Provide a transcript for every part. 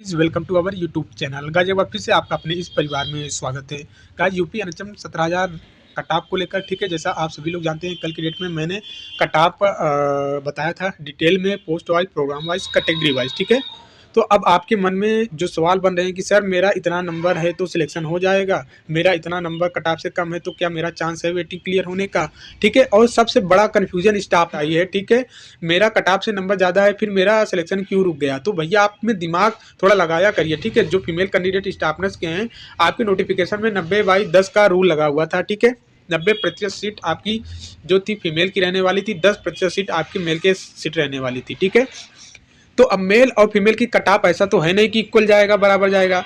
Is welcome to our YouTube channel. Guys एक बार फिर से आपका अपने इस परिवार में स्वागत है। गाइस यूपी एनएचएम 17,000 कटाप को लेकर ठीक है, जैसा आप सभी लोग जानते हैं कल की डेट में मैंने कटाप बताया था डिटेल में, post wise, program wise, category wise. ठीक है, तो अब आपके मन में जो सवाल बन रहे हैं कि सर मेरा इतना नंबर है तो सिलेक्शन हो जाएगा, मेरा इतना नंबर कटाप से कम है तो क्या मेरा चांस है वेटिंग क्लियर होने का। ठीक है, और सबसे बड़ा कन्फ्यूजन स्टाफ आई है। ठीक है, मेरा कटाप से नंबर ज़्यादा है फिर मेरा सिलेक्शन क्यों रुक गया। तो भैया आप में दिमाग थोड़ा लगाया करिए। ठीक है, जो फीमेल कैंडिडेट स्टाफनर्स के हैं, आपके नोटिफिकेशन में 90/10 का रूल लगा हुआ था। ठीक है, 90% सीट आपकी जो थी फीमेल की रहने वाली थी, 10% सीट आपकी मेल के सीट रहने वाली थी। ठीक है, तो अब मेल और फीमेल की कटाप ऐसा तो है नहीं कि इक्वल जाएगा, बराबर जाएगा।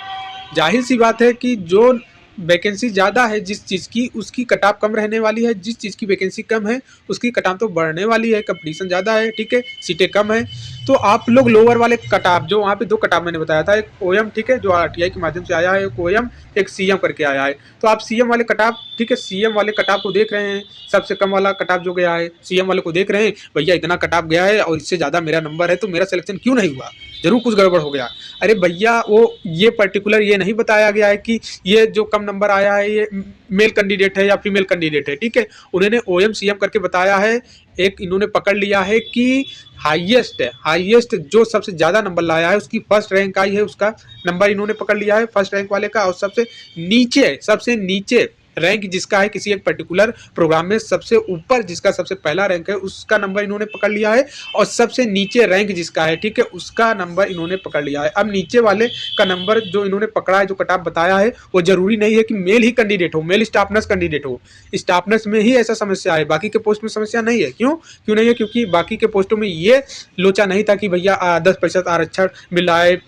जाहिर सी बात है कि जो वैकेंसी ज़्यादा है जिस चीज़ की, उसकी कटाप कम रहने वाली है। जिस चीज़ की वैकेंसी कम है उसकी कटाप तो बढ़ने वाली है, कंपटीशन ज़्यादा है। ठीक है, सीटें कम है। तो आप लोग लोअर वाले कटाप, जो वहाँ पे दो कटाप मैंने बताया था, एक ओएम, ठीक है, जो आरटीआई के माध्यम से आया है, एक ओएम, एक सीएम करके आया है। तो आप सीएम वाले कटाप, ठीक है, सीएम वाले कटाप को देख रहे हैं, सबसे कम वाला कटाप जो गया है सीएम वाले को देख रहे हैं, भैया इतना कटाप गया है और इससे ज़्यादा मेरा नंबर है तो मेरा सिलेक्शन क्यों नहीं हुआ, जरूर कुछ गड़बड़ हो गया। अरे भैया वो ये पर्टिकुलर ये नहीं बताया गया है कि ये जो कम नंबर आया है ये मेल कैंडिडेट है या फीमेल कैंडिडेट है। ठीक है, उन्होंने ओएम सीएम करके बताया है। एक इन्होंने पकड़ लिया है कि हाईएस्ट है, हाईएस्ट जो सबसे ज़्यादा नंबर लाया है उसकी फर्स्ट रैंक आई है, उसका नंबर इन्होंने पकड़ लिया है फर्स्ट रैंक वाले का। और सबसे नीचे रैंक जिसका है किसी एक पर्टिकुलर प्रोग्राम में, सबसे ऊपर जिसका सबसे पहला रैंक है उसका नंबर इन्होंने पकड़ लिया है, और सबसे नीचे रैंक जिसका है, ठीक है, उसका नंबर इन्होंने पकड़ लिया है। अब नीचे वाले का नंबर जो इन्होंने पकड़ा है, जो कटाप बताया है, वो जरूरी नहीं है कि मेल ही कैंडिडेट हो, मेल स्टाफ नर्स कैंडिडेट हो। स्टाफ नर्स में ही ऐसा समस्या है, बाकी के पोस्ट में समस्या नहीं है। क्यों नहीं है? क्योंकि बाकी के पोस्टों में ये लोचा नहीं था कि भैया 10% आरक्षण मिल रहा है,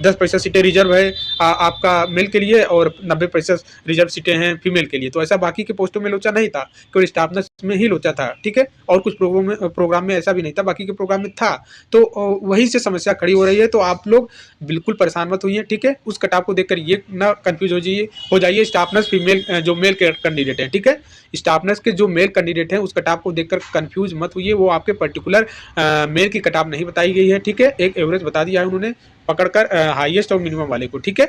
10% सीटें रिजर्व है आपका मेल के लिए और 90% रिजर्व सीटें हैं फीमेल के लिए। तो ऐसा बाकी के पोस्टों में लोचा नहीं था, केवल स्टाफ नर्स में ही लोचा था। ठीक है, और कुछ प्रोग्राम में ऐसा भी नहीं था, बाकी के प्रोग्राम में था। तो वही से समस्या खड़ी हो रही है। तो आप लोग बिल्कुल परेशान मत होइए। ठीक है, उस कटाप को देखकर ये ना कंफ्यूज हो जाइए। स्टाफ नर्स फीमेल जो मेल कैंडिडेट है, ठीक है, स्टाफ नर्स के जो मेल कैंडिडेट हैं उस कटाप को देखकर कंफ्यूज मत होइए। वो आपके पर्टिकुलर मेल की कटाप नहीं बताई गई है। ठीक है, एक एवरेज बता दिया है उन्होंने पकड़कर हाईएस्ट और मिनिमम वाले को। ठीक है,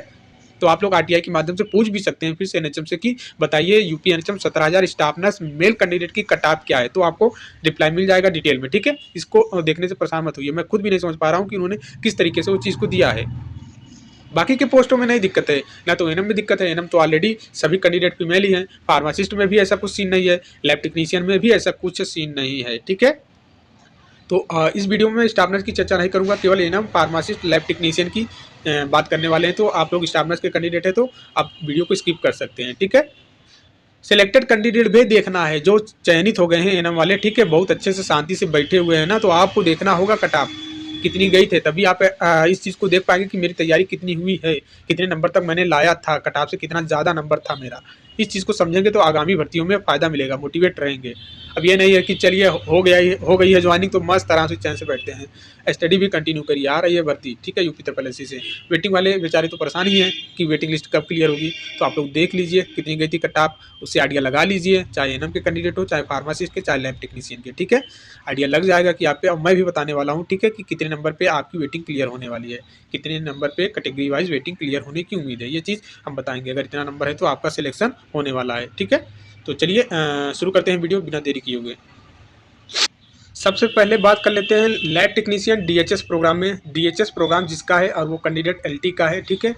तो आप लोग आरटीआई के माध्यम से पूछ भी सकते हैं फिर से एनएचएम से कि बताइए UP NHM 17,000 staff nurse male candidate की कटाप क्या है, तो आपको रिप्लाई मिल जाएगा डिटेल में। ठीक है, इसको देखने से परेशान मत होइए। मैं खुद भी नहीं समझ पा रहा हूँ कि उन्होंने किस तरीके से वो चीज़ को दिया है। बाकी के पोस्टों में नहीं दिक्कत है, ना तो एनएम में दिक्कत है, एनएम तो ऑलरेडी सभी कैंडिडेट फीमेल ही हैं। फार्मासिस्ट में भी ऐसा कुछ सीन नहीं है, लैब टेक्नीशियन में भी ऐसा कुछ सीन नहीं है। ठीक है, तो इस वीडियो में स्टाफ नर्स की चर्चा नहीं करूंगा, केवल एनएम, फार्मासिस्ट, लैब टेक्नीशियन की बात करने वाले हैं। तो आप लोग स्टाफ नर्स के कैंडिडेट है तो आप वीडियो को स्किप कर सकते हैं। ठीक है, सिलेक्टेड कैंडिडेट भी देखना है जो चयनित हो गए हैं एनएम वाले। ठीक है, बहुत अच्छे से शांति से बैठे हुए हैं ना, तो आपको देखना होगा कटाप कितनी गई थे, तभी आप इस चीज़ को देख पाएंगे कि मेरी तैयारी कितनी हुई है, कितने नंबर तक मैंने लाया था, कटाप से कितना ज़्यादा नंबर था मेरा। इस चीज़ को समझेंगे तो आगामी भर्तियों में फ़ायदा मिलेगा, मोटिवेट रहेंगे। अब ये नहीं है कि चलिए हो गई है ज्वाइनिंग तो मस्त आराम से चैन से बैठते हैं। स्टडी भी कंटिन्यू करिए, आ रही है भर्ती। ठीक है, यूपी ट्रिपल एससी से वेटिंग वाले बेचारे तो परेशान ही हैं कि वेटिंग लिस्ट कब क्लियर होगी। तो आप लोग देख लीजिए कितनी गई थी कटाप, उससे आइडिया लगा लीजिए, चाहे एनएम के कैंडिडेट हो, चाहे फार्मासिस्ट के, चाहे लैब टेक्नीशियन के। ठीक है, आइडिया लग जाएगा कि आप पे। अब मैं भी बताने वाला हूँ, ठीक है, कि कितने नंबर पे आपकी वेटिंग क्लियर होने वाली है, कितने नंबर पे कैटेगरी वाइज वेटिंग क्लियर होने की उम्मीद है। ये चीज़ हम बताएंगे। अगर इतना नंबर है तो आपका सिलेक्शन होने वाला है। ठीक है, तो चलिए शुरू करते हैं वीडियो बिना देरी किए हुए। सबसे पहले बात कर लेते हैं लैब टेक्नीशियन डीएचएस प्रोग्राम में। डीएचएस प्रोग्राम जिसका है और वो कैंडिडेट एलटी का है। ठीक है,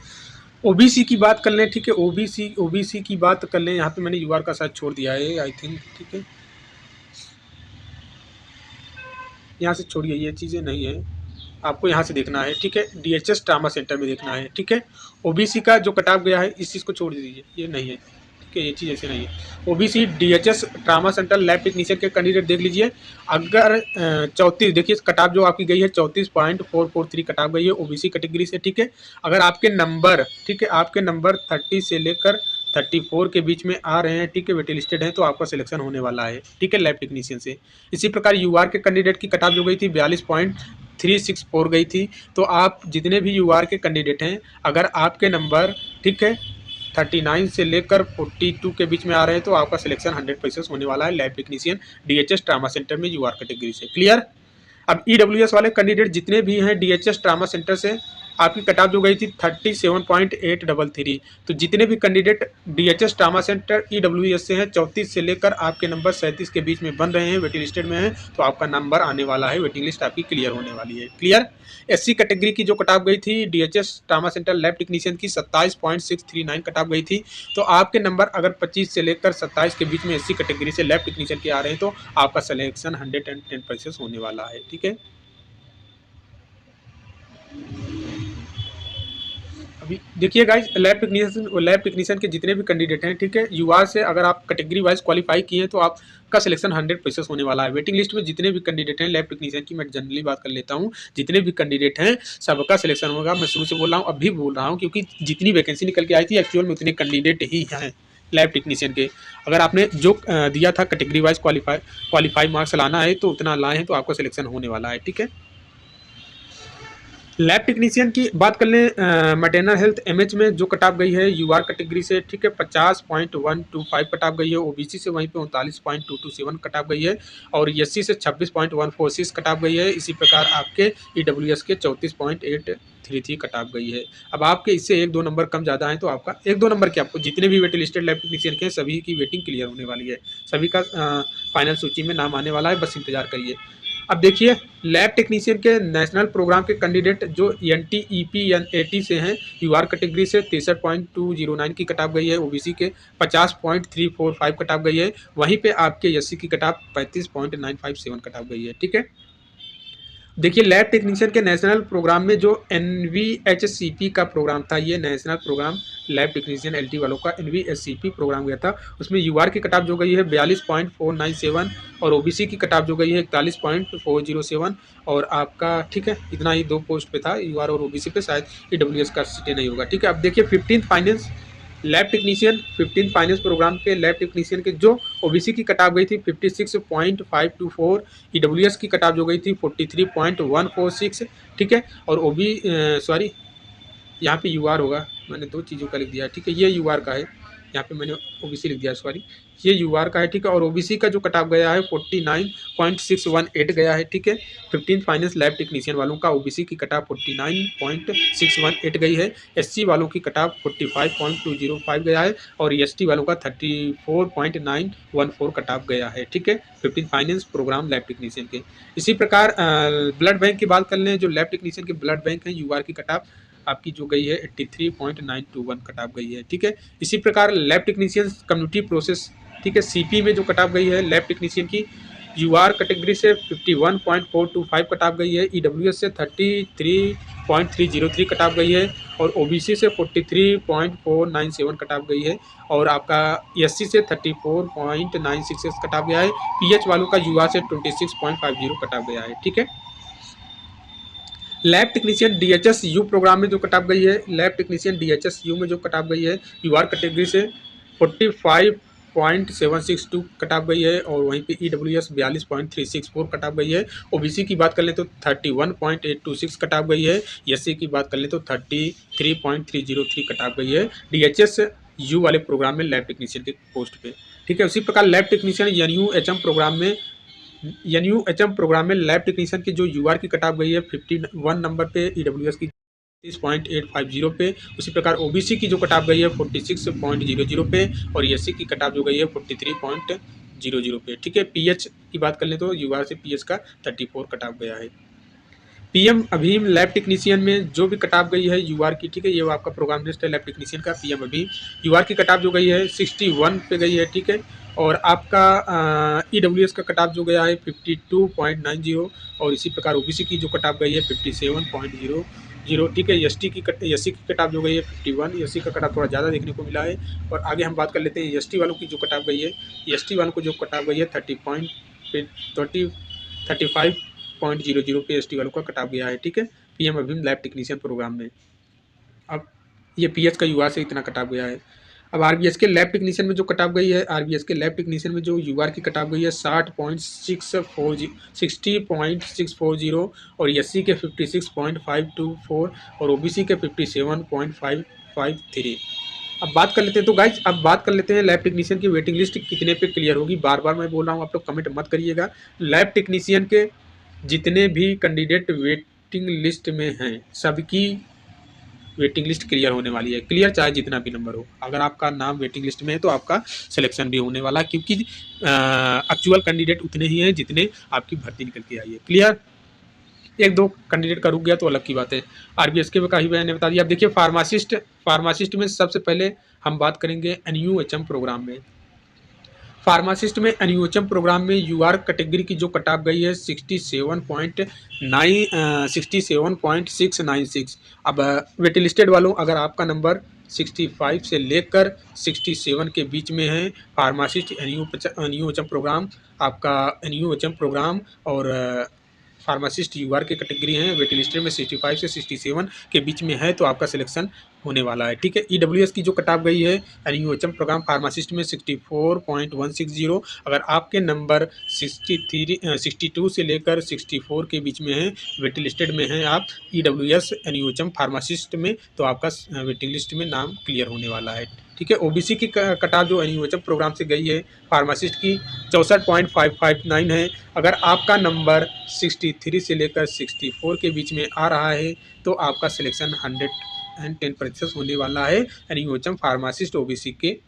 ओबीसी की बात कर लें। ठीक है, ओबीसी की बात कर लें। यहाँ पे मैंने यूआर का साथ छोड़ दिया है आई थिंक। ठीक है, यहाँ से छोड़िए, ये चीज़ें नहीं है, आपको यहाँ से देखना है। ठीक है, डीएचएस ट्रामा सेंटर में देखना है। ठीक है, ओबीसी का जो कटाप गया है इस चीज़ को छोड़ दीजिए, ये नहीं है। ठीक है, ये चीज़ ऐसे नहीं है। OBC DHS trauma centre lab technician के कैंडिडेट देख लीजिए। अगर 34 देखिए कटाप जो आपकी गई है 34.443 कटाप गई है ओबीसी कैटेगरी से। ठीक है, अगर आपके नंबर, ठीक है, आपके नंबर 30 से लेकर 34 के बीच में आ रहे हैं, ठीक है, वेट लिस्टेड है, तो आपका सिलेक्शन होने वाला है। ठीक है, लैब टेक्नीशियन से। इसी प्रकार यूआर के कैंडिडेट की कटाप जो गई थी 42.364 गई थी। तो आप जितने भी यूआर के कैंडिडेट हैं, अगर आपके नंबर, ठीक है, 39 से लेकर 42 के बीच में आ रहे हैं तो आपका सिलेक्शन 100% होने वाला है lab technician DHS trauma centre में यूआर कैटेगरी से। क्लियर? अब ईडब्ल्यूएस वाले कैंडिडेट जितने भी हैं डीएचएस ट्रामा सेंटर से, आपकी कट ऑफ जो गई थी 37.833। तो जितने भी candidate DHS trauma centre EWS से हैं 34 से लेकर आपके नंबर 37 के बीच में बन रहे हैं, वेटिंग लिस्टेड में हैं, तो आपका नंबर आने वाला है, वेटिंग लिस्ट आपकी क्लियर होने वाली है। क्लियर। SC कैटेगरी की जो कट ऑफ गई थी DHS trauma centre lab technician की 27.639 कट ऑफ गई थी। तो आपके नंबर अगर 25 से लेकर 27 के बीच में SC कैटेगरी से लैब टेक्नीशियन के आ रहे हैं तो आपका सिलेक्शन 110% होने वाला है। ठीक है। अभी देखिए गाइज, लैब टेक्नीशियन के जितने भी कैंडिडेट हैं, ठीक है, यूआर से अगर आप कैटेगरी वाइज क्वालिफाई किए हैं तो आपका सिलेक्शन 100% होने वाला है। वेटिंग लिस्ट में जितने भी कैंडिडेट हैं लैब टेक्नीशियन की, मैं जनरली बात कर लेता हूँ, जितने भी कैंडिडेट हैं सबका सिलेक्शन होगा। मैं शुरू से बोल रहा हूँ, अब भी बोल रहा हूँ, क्योंकि जितनी वैकेंसी निकल के आई थी एक्चुअल में उतने कैंडिडेट ही हैं लैब टेक्नीशियन के। अगर आपने जो दिया था कैटेगरी वाइज क्वालिफाई मार्क्स लाना है तो उतना लाए हैं तो आपका सिलेक्शन होने वाला है। ठीक है। लैब टेक्नीशियन की बात कर लें, मैटरनल हेल्थ MH में जो कट ऑफ गई है यूआर कैटेगरी से, ठीक है, 50.125 कट ऑफ गई है। OBC से वहीं पे 39.227 कट ऑफ गई है और SC से 26.146 कट ऑफ गई है। इसी प्रकार आपके EWS के 34.833 कट ऑफ गई है। अब आपके इससे 1-2 नंबर कम ज़्यादा है तो आपका 1-2 नंबर के आपको जितने भी वेटिंग लिस्टेड लैब टेक्नीशियन के हैं सभी की वेटिंग क्लियर होने वाली है, सभी का फाइनल सूची में नाम आने वाला है, बस इंतजार करिए। अब देखिए, लैब टेक्नीशियन के नेशनल प्रोग्राम के कैंडिडेट जो NT-EP-NAT से हैं यूआर कैटेगरी से 63.209 की कट ऑफ गई है। OBC के 50.345 कट ऑफ गई है। वहीं पे आपके SC की कट ऑफ 35.957 कट ऑफ गई है। ठीक है। देखिए, लैब टेक्नीशियन के नेशनल प्रोग्राम में जो NVHCP का प्रोग्राम था, ये national program lab technician LT वालों का NVHCP प्रोग्राम गया था। उसमें यूआर की कट ऑफ जो गई है 42.497 और OBC की कट ऑफ जो गई है 41.407 और आपका, ठीक है, इतना ही 2 पोस्ट पे था यूआर और OBC पे, शायद EWS का सीटें नहीं होगा। ठीक है। अब देखिए 15th finance lab technician, 15 finance program के लैब टेक्नीशियन के जो OBC की कट ऑफ गई थी 56.524, EWS की कट ऑफ जो गई थी 43.146। ठीक है। और सॉरी, यहाँ पे यूआर होगा, मैंने 2 चीज़ों का लिख दिया है। ठीक है, ये यूआर का है, यहाँ पे मैंने OBC लिख दिया है, सॉरी, ये यूआर का है। ठीक है। और OBC का जो कट ऑफ गया है 49.618 गया है। ठीक है। 15 फाइनेंस लैब टेक्नीशियन वालों का OBC की कट ऑफ 49.618 गई है। SC वालों की कट ऑफ 45.205 गया है और ST वालों का 34.914 कट ऑफ गया है। ठीक है। 15 फाइनेंस प्रोग्राम लैब टेक्नीशियन के। इसी प्रकार ब्लड बैंक की बात कर लें, जो लैब टेक्नीशियन के ब्लड बैंक हैं यूआर की कट ऑफ आपकी जो गई है 83.921 कट ऑफ गई है। ठीक है। इसी प्रकार लैब टेक्नीशियन कम्युनिटी प्रोसेस, ठीक है, CP में जो कट ऑफ गई है लैब टेक्नीशियन की यूआर कैटेगरी से 51.425 कट ऑफ गई है। EWS से 33.303 कट ऑफ गई है और OBC से 43.497 कट ऑफ गई है और आपका SC से 34.966 कट ऑफ गया है। PH वालों का यूआर से 26.50 कट ऑफ गया है। ठीक है। Lab technician DHS U program में जो कट ऑफ गई है, लैब टेक्नीशियन DHS U में जो कट ऑफ गई है यूआर कैटेगरी से 45.762 कट ऑफ गई है और वहीं पे EWS 42.364 कट ऑफ गई है। OBC की बात कर लें तो 31.826 कट ऑफ गई है। SC की बात कर लें तो 33.303 कट ऑफ गई है DHS U वाले प्रोग्राम में लैब टेक्नीशियन के पोस्ट पे। ठीक है। उसी प्रकार लैब टेक्नीशियन NUHM प्रोग्राम में लैब टेक्नीशियन की जो यूआर की कट ऑफ गई है 51 नंबर पे, EWS की 30.850 पे। उसी प्रकार OBC की जो कट ऑफ गई है 46.00 पे और SC की कट ऑफ जो गई है 43.00 पे। ठीक है। PH की बात कर लें तो यूआर से PH का 34 कट ऑफ गया है। PM अभीम लैब टेक्नीशियन में जो भी कट ऑफ गई है यूआर की, ठीक है, ये आपका प्रोग्राम लिस्ट है लैब टेक्नीशियन का। PM अभीम यूआर की कट ऑफ जो गई है 61 पे गई है। ठीक है। और आपका EWS का कट ऑफ जो गया है 52.90 और इसी प्रकार OBC की जो कट ऑफ गई है 57.00। ठीक है। SC की कट ऑफ जो गई है 51, SC का कट ऑफ थोड़ा ज़्यादा देखने को मिला है। और आगे हम बात कर लेते हैं ST वालों की जो कट ऑफ गई है। ST वालों को जो कट ऑफ गई है 35.00 पे ST वालों का कट ऑफ गया है। ठीक है। PM अभीम लैब टेक्नीशियन प्रोग्राम में। अब ये PH का यूआर से इतना कट ऑफ गया है। अब RBS के लैब टेक्नीशियन में जो कट ऑफ गई है, RBS के लैब टेक्नीशियन में जो यूआर की कट ऑफ गई है 60.640 और SC के 56.524 और OBC के 57.553। अब बात कर लेते हैं, तो गाइज अब बात कर लेते हैं लैब टेक्नीशियन की वेटिंग लिस्ट कितने पे क्लियर होगी। बार बार मैं बोल रहा हूँ, आप लोग कमेंट मत करिएगा। लैब टेक्नीशियन के जितने भी कैंडिडेट वेटिंग लिस्ट में हैं सबकी वेटिंग लिस्ट क्लियर होने वाली है। क्लियर चाहे जितना भी नंबर हो, अगर आपका नाम वेटिंग लिस्ट में है तो आपका सिलेक्शन भी होने वाला है, क्योंकि एक्चुअल कैंडिडेट उतने ही हैं जितने आपकी भर्ती निकल के आई है। क्लियर, एक दो कैंडिडेट का रुक गया तो अलग की बात है। आरबीएसके में काफ़ी मैंने बता दिया। अब देखिए फार्मासिस्ट में सबसे पहले हम बात करेंगे एनयूएचएम प्रोग्राम में। फार्मासिस्ट में एनयूएचएम प्रोग्राम में यूआर कैटेगरी की जो कट ऑफ गई है 67.696। अब वेट लिस्टेड वालों, अगर आपका नंबर 65 से लेकर 67 के बीच में है, फार्मासिस्ट एनयूएचएम प्रोग्राम, आपका एनयूएचएम प्रोग्राम और फार्मासिस्ट यूआर के कैटेगरी हैं, वेट लिस्टेड में 65 से 67 के बीच में है तो आपका सिलेक्शन होने वाला है। ठीक है। ईडब्ल्यूएस की जो कट ऑफ गई है एनयूएचएम प्रोग्राम फार्मासिस्ट में 64.160। अगर आपके नंबर 62 से लेकर 64 के बीच में है, वेटिंग लिस्टेड में है आप ईडब्ल्यूएस एनयूएचएम फार्मासिस्ट में, तो आपका वेटिंग लिस्ट में नाम क्लियर होने वाला है। ठीक है। ओबीसी की कट ऑफ जो एनयूएचएम प्रोग्राम से गई है फार्मासिस्ट की 64.559 है। अगर आपका नंबर 63 से लेकर 64 के बीच में आ रहा है तो आपका सिलेक्शन 110% होने वाला है एनयूएचएम फार्मासिस्ट ओबीसी के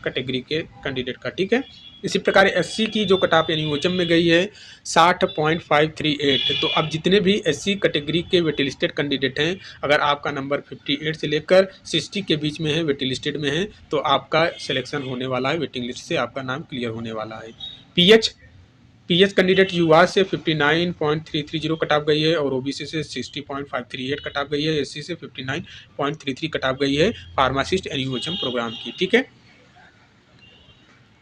कैटेगरी के कैंडिडेट का। ठीक है। इसी प्रकार एससी की जो कट ऑफ एनयूएचएम में गई है 60.538। तो अब जितने भी एससी कैटेगरी के वेट लिस्टेड कैंडिडेट हैं, अगर आपका नंबर 58 से लेकर 60 के बीच में है, वेट लिस्टेड में है, तो आपका सिलेक्शन होने वाला है, वेटिंग लिस्ट से आपका नाम क्लियर होने वाला है। पीएच कैंडिडेट यूआर से 59.330 कट ऑफ गई है और ओबीसी से 60.538 कट ऑफ गई है, एससी से 59.33 कट ऑफ गई है फार्मासिस्ट एनयूएचएम प्रोग्राम की। ठीक है।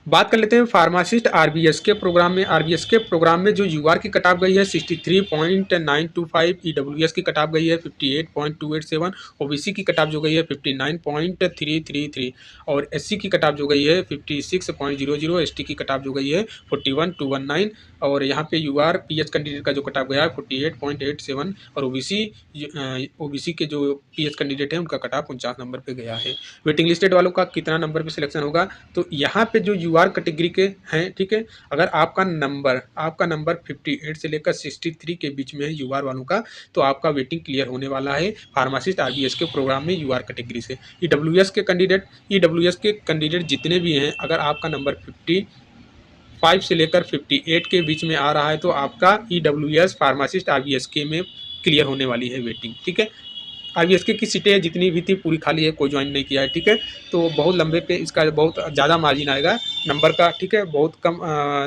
बात कर लेते हैं फार्मासिस्ट आरबीएस के प्रोग्राम में। आरबीएस के प्रोग्राम में जो यूआर की कट ऑफ गई है 63.925, ईडब्ल्यूएस की कट ऑफ गई है 58.287, ओबीसी की कट ऑफ जो गई है 59.333 और एससी की कट ऑफ जो गई है 56.00, एसटी की कट ऑफ जो गई है 41,219 और यहाँ पे यूआर पीएच कैंडिडेट का जो कट ऑफ गया है 48.87 और ओबीसी के जो पीएच कैंडिडेट है उनका कट ऑफ 49 नंबर पे गया है। वेटिंग लिस्टेड वालों का कितना नंबर पे सिलेक्शन होगा, तो यहाँ पे जो यूआर कैटेगरी के हैं, ठीक है, अगर आपका नंबर 58 से लेकर 63 के बीच में है यूआर वालों का, तो आपका वेटिंग क्लियर होने वाला है फार्मासिस्ट आरबीएस के प्रोग्राम में यूआर कैटेगरी से। ईडब्ल्यूएस के कैंडिडेट जितने भी हैं, अगर आपका नंबर 55 से लेकर 58 के बीच में आ रहा है तो आपका ईडब्ल्यूएस फार्मासिस्ट आरबीएस के में क्लियर होने वाली है वेटिंग। ठीक है। आरबीएसके की सीटें जितनी भी थी पूरी खाली है, कोई ज्वाइन नहीं किया है। ठीक है। तो बहुत लंबे पे इसका बहुत ज़्यादा मार्जिन आएगा नंबर का। ठीक है। बहुत कम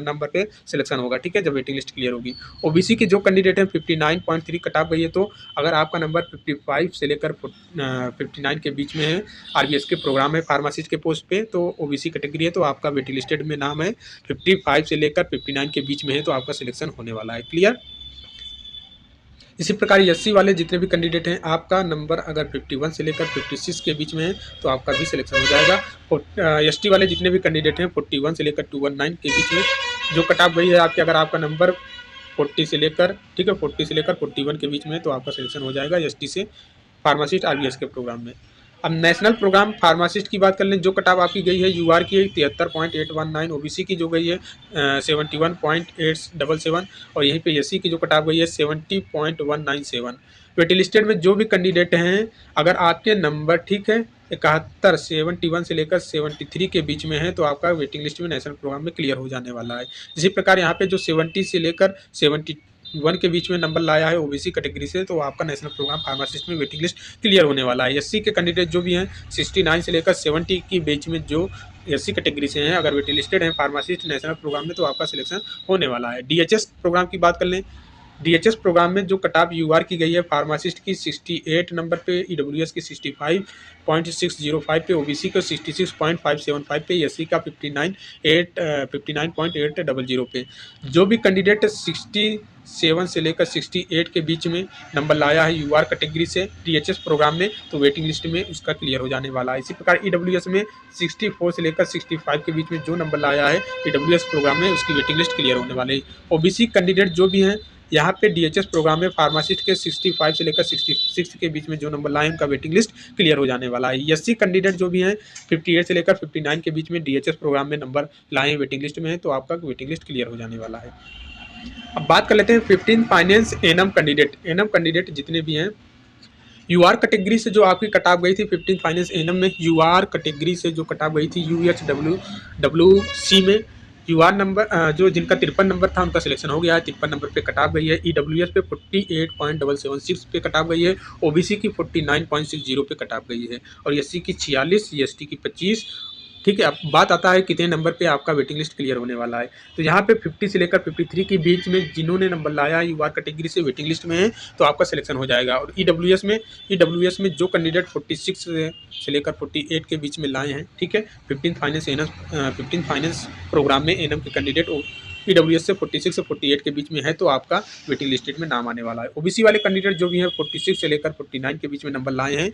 नंबर पे सिलेक्शन होगा। ठीक है, जब वेटिंग लिस्ट क्लियर होगी। ओबीसी की जो कैंडिडेट है 59.3 कट ऑफ गई है, तो अगर आपका नंबर 55 से लेकर 59 के बीच में है, आरबीएस के प्रोग्राम है फार्मासिस्ट के पोस्ट पे, तो ओबीसी कैटेगरी है, तो आपका वेटिंग लिस्टेड में नाम है 55 से लेकर 59 के बीच में है, तो आपका सिलेक्शन होने वाला है। क्लियर। इसी प्रकार एससी वाले जितने भी कैंडिडेट हैं, आपका नंबर अगर 51 से लेकर 56 के बीच में है तो आपका भी सिलेक्शन हो जाएगा। एसटी वाले जितने भी कैंडिडेट हैं 41 से लेकर 219 के बीच में जो कट ऑफ गई है आपकी, अगर आपका नंबर 40 से लेकर 41 के बीच में है तो आपका सिलेक्शन हो जाएगा एसटी से फार्मासिस्ट आरबीएस के प्रोग्राम में। अब नेशनल प्रोग्राम फार्मासिस्ट की बात कर लें, जो कटाव आपकी गई है यूआर की 73.819, ओबीसी की जो गई है 71.877 और यहीं पे एससी की जो कटाव गई है 70.197। वेटिंग लिस्टेड में जो भी कैंडिडेट हैं, अगर आपके नंबर ठीक है 71 से लेकर 73 के बीच में है तो आपका वेटिंग लिस्ट में नेशनल प्रोग्राम में क्लियर हो जाने वाला है। इसी प्रकार यहाँ पे जो 70 से लेकर 71 के बीच में नंबर लाया है ओबीसी कैटेगरी से, तो आपका नेशनल प्रोग्राम फार्मासिस्ट में वेटिंग लिस्ट क्लियर होने वाला है। एससी के कैंडिडेट जो भी हैं 69 से लेकर 70 के बीच में जो एससी कैटेगरी से हैं, अगर वेटिंग लिस्टेड हैं फार्मासिस्ट नेशनल प्रोग्राम में, तो आपका सिलेक्शन होने वाला है। डीएचएस प्रोग्राम की बात कर लें, डीएचएस प्रोग्राम में जो कटाप यूआर की गई है फार्मासिस्ट की 68 नंबर पे, ईडब्ल्यूएस की 65.605 पे, ओबीसी को 66.575 पे, एससी का 59.800 पे। जो भी कैंडिडेट 67 से लेकर 68 के बीच में नंबर लाया है यूआर कैटेगरी से डीएचएस प्रोग्राम में, तो वेटिंग लिस्ट में उसका क्लियर हो जाने वाला है। इसी प्रकार ईडब्ल्यूएस में 64 से लेकर 65 के बीच में जो नंबर लाया है ईडब्ल्यूएस प्रोग्राम में, उसकी वेटिंग लिस्ट क्लियर होने वाली है। ओबीसी कैंडिडेट जो भी हैं यहाँ पे डीएचएस प्रोग्राम में फार्मासिस्ट के 65 से लेकर 66 के बीच में जो नंबर लाए हैं उनका वेटिंग लिस्ट क्लियर हो जाने वाला है। एससी कैंडिडेट जो भी हैं 58 से लेकर 59 के बीच में डीएचएस प्रोग्राम में नंबर लाए हैं वेटिंग लिस्ट में है, तो आपका वेटिंग लिस्ट क्लियर हो जाने वाला है। अब बात कर लेते हैं 15 फाइनेंस एनएम कैंडिडेट जितने भी हैं यूआर कैटेगरी से जो आपकी कट ऑफ गई थी 15 फाइनेंस एनएम में, यूआर कैटेगरी से जो कट ऑफ गई थी यूएचडब्ल्यू में, यूआर नंबर जो जिनका 53 नंबर था उनका सिलेक्शन हो गया है, 53 नंबर पे कट ऑफ गई है। ईडब्ल्यूएस पे 48.776 पे कट ऑफ गई है, ओबीसी की 49.60 पे कट ऑफ गई है, और एससी की 46, एसटी की 25। ठीक है, अब बात आता है कितने नंबर पे आपका वेटिंग लिस्ट क्लियर होने वाला है। तो यहाँ पे 50 से लेकर 53 के बीच में जिन्होंने नंबर लाया यूआर कैटेगरी से वेटिंग लिस्ट में है तो आपका सिलेक्शन हो जाएगा। और ईडब्ल्यूएस में जो कैंडिडेट 46 से लेकर 48 के बीच में लाए हैं, ठीक है, 15 फाइनेंस प्रोग्राम में एनएम के कैंडिडेट ईडब्ल्यूएस से 46 से 48 के बीच में है तो आपका वेटिंग लिस्टेड में नाम आने वाला है। ओबीसी वाले कैंडिडेट जो भी हैं 46 से लेकर 49 के बीच में नंबर लाए हैं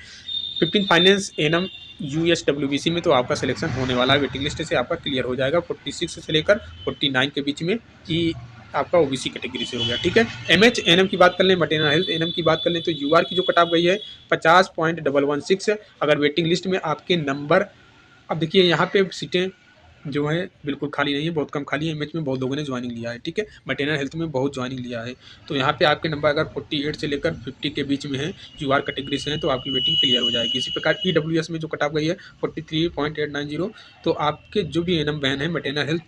15 फाइनेंस एनएम यूएसडब्ल्यूबीसी में तो आपका सिलेक्शन होने वाला है, वेटिंग लिस्ट से आपका क्लियर हो जाएगा 46 से लेकर 49 के बीच में, कि आपका ओबीसी कैटेगरी से हो गया। ठीक है, एमएच एनएम की बात कर लें, मैटरनल हेल्थ एनएम की बात कर लें तो यूआर की जो कट ऑफ गई है 50.116। अगर वेटिंग लिस्ट में आपके नंबर, अब देखिए यहाँ पे सीटें जो है बिल्कुल खाली नहीं है, बहुत कम खाली है। एमएच में बहुत लोगों ने ज्वाइनिंग लिया है, ठीक है, मैटरनल हेल्थ में बहुत ज्वाइनिंग लिया है। तो यहाँ पे आपके नंबर अगर 48 से लेकर 50 के बीच में है, यूआर कैटेगरी से है तो आपकी वेटिंग क्लियर हो जाएगी। इसी प्रकार ईडब्ल्यूएस में जो कट ऑफ गई है 43.890, तो आपके जो भी एनएम बहन है मैटरनल हेल्थ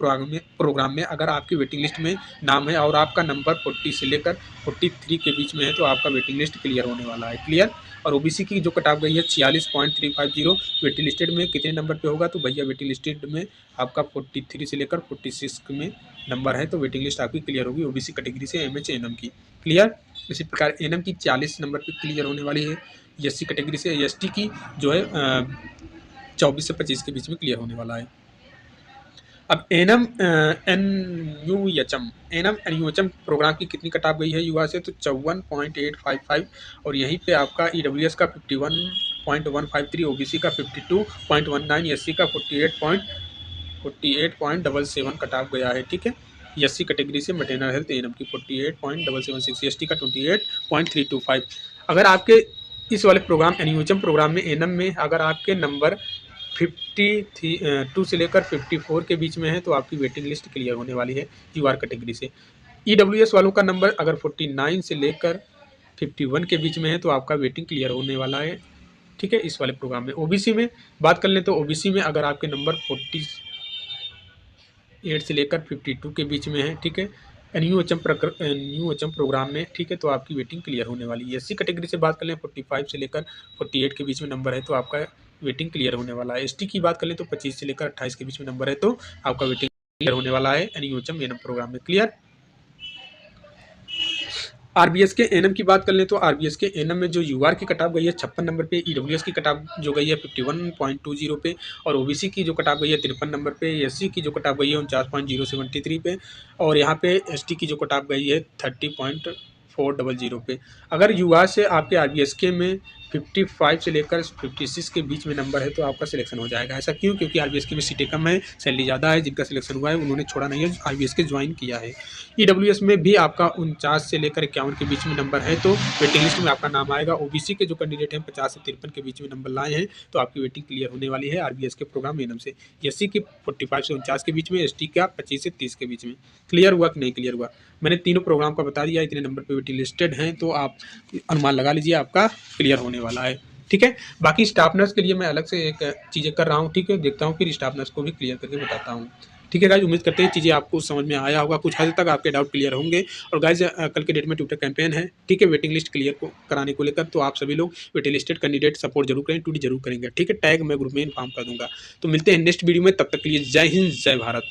प्रोग्राम में अगर आपकी वेटिंग लिस्ट में नाम है और आपका नंबर 40 से लेकर 43 के बीच में है तो आपका वेटिंग लिस्ट क्लियर होने वाला है। क्लियर। और ओबीसी की जो कट ऑफ गई है 46.350, वेटिंग लिस्टेड में कितने नंबर पे होगा तो भैया वेटिंग लिस्टेड में आपका 43 से लेकर 46 में नंबर है तो वेटिंग लिस्ट आपकी क्लियर होगी ओबीसी कैटेगरी से एमएच एनएम की। क्लियर। इसी प्रकार एनएम की 40 नंबर पे क्लियर होने वाली है। एससी कैटेगरी से एसटी की जो है 24 से 25 के बीच में क्लियर होने वाला है। अब एनएम एनयूएचएम प्रोग्राम की कितनी कट ऑफ गई है युवा से तो 54.855, और यहीं पे आपका ईडब्ल्यूएस का 51.153, ओबीसी का 52.19, एससी का 48.77 कट ऑफ गया है। ठीक है, एससी कैटेगरी से मैटरनल हेल्थ एनएम की 48.776, एसटी का 28.325। अगर आपके इस वाले प्रोग्राम एनयूएचएम प्रोग्राम में एनएम में अगर आपके नंबर 52 से लेकर 54 के बीच में है तो आपकी वेटिंग लिस्ट क्लियर होने वाली है यूआर कैटेगरी से। ईडब्ल्यूएस वालों का नंबर अगर 49 से लेकर 51 के बीच में है तो आपका वेटिंग क्लियर होने वाला है। ठीक है, इस वाले प्रोग्राम में। ओबीसी में बात कर लें तो ओबीसी में अगर आपके नंबर 48 से लेकर 52 के बीच में है, ठीक है, एनयूएचएम प्रोग्राम में, ठीक है, तो आपकी वेटिंग क्लियर होने वाली है। एससी कैटेगरी से बात कर लें 45 से लेकर 48 के बीच में नंबर है तो आपका वेटिंग क्लियर होने वाला है। एसटी की बात कर लें तो 25 से लेकर 28 के बीच में नंबर है तो आपका वेटिंग क्लियर होने वाला है एनयूएचएम एनएम प्रोग्राम में। क्लियर। आरबीएस के एनएम की बात कर लें तो आरबीएस के एनएम में जो यूआर की कट ऑफ गई है 56 नंबर पे, ईडब्ल्यूएस की कट ऑफ जो गई है 51.20 पे, और ओबीसी की जो कट ऑफ गई है 53 नंबर पे, एससी की जो कट ऑफ गई है 49.073 पे, और यहाँ पे एसटी की जो कट ऑफ गई है 30.400 पे। अगर यूआर से आपके आरबीएस के में 55 से लेकर 56 के बीच में नंबर है तो आपका सिलेक्शन हो जाएगा। ऐसा क्यों? क्योंकि आरबीएस के में सीटें कम है, सैलरी ज़्यादा है, जिनका सिलेक्शन हुआ है उन्होंने छोड़ा नहीं है, आरबीएस के ज्वाइन किया है। ईडब्ल्यूएस में भी आपका 49 से लेकर 51 के बीच में नंबर है तो वेटिंग लिस्ट में आपका नाम आएगा। ओबीसी के जो कैंडिडेट हैं 50 से 53 के बीच में नंबर लाए हैं तो आपकी वेटिंग क्लियर होने वाली है आरबीएस के प्रोग्राम एनएम से। एससी की 45 से 49 के बीच में, एसटी का 25 से 30 के बीच में। क्लियर हुआ कि नहीं क्लियर हुआ? मैंने तीनों प्रोग्राम का बता दिया, इतने नंबर पे वेटिंग लिस्टेड हैं तो आप अनुमान लगा लीजिए आपका क्लियर होने वाला है। ठीक है, बाकी स्टाफ नर्स के लिए मैं अलग से एक चीज़ें कर रहा हूँ। ठीक है, देखता हूँ फिर स्टाफ नर्स को भी क्लियर करके बताता हूँ। ठीक है गाइज, उम्मीद करते हैं चीज़ें आपको समझ में आया होगा, कुछ हद तक आपके डाउट क्लियर होंगे। और गाइज कल के डेट में ट्विटर कैंपेन है, ठीक है, वेटिंग लिस्ट क्लियर को कराने को लेकर, तो आप सभी लोग वेटिंग लिस्टेड कैंडिडेट सपोर्ट जरूर करें, ट्वीट जरूर करेंगे। ठीक है, टैग मैं ग्रुप में इन्फॉर्म कर दूंगा। तो मिलते हैं नेक्स्ट वीडियो में, तब तक के लिए जय हिंद जय भारत।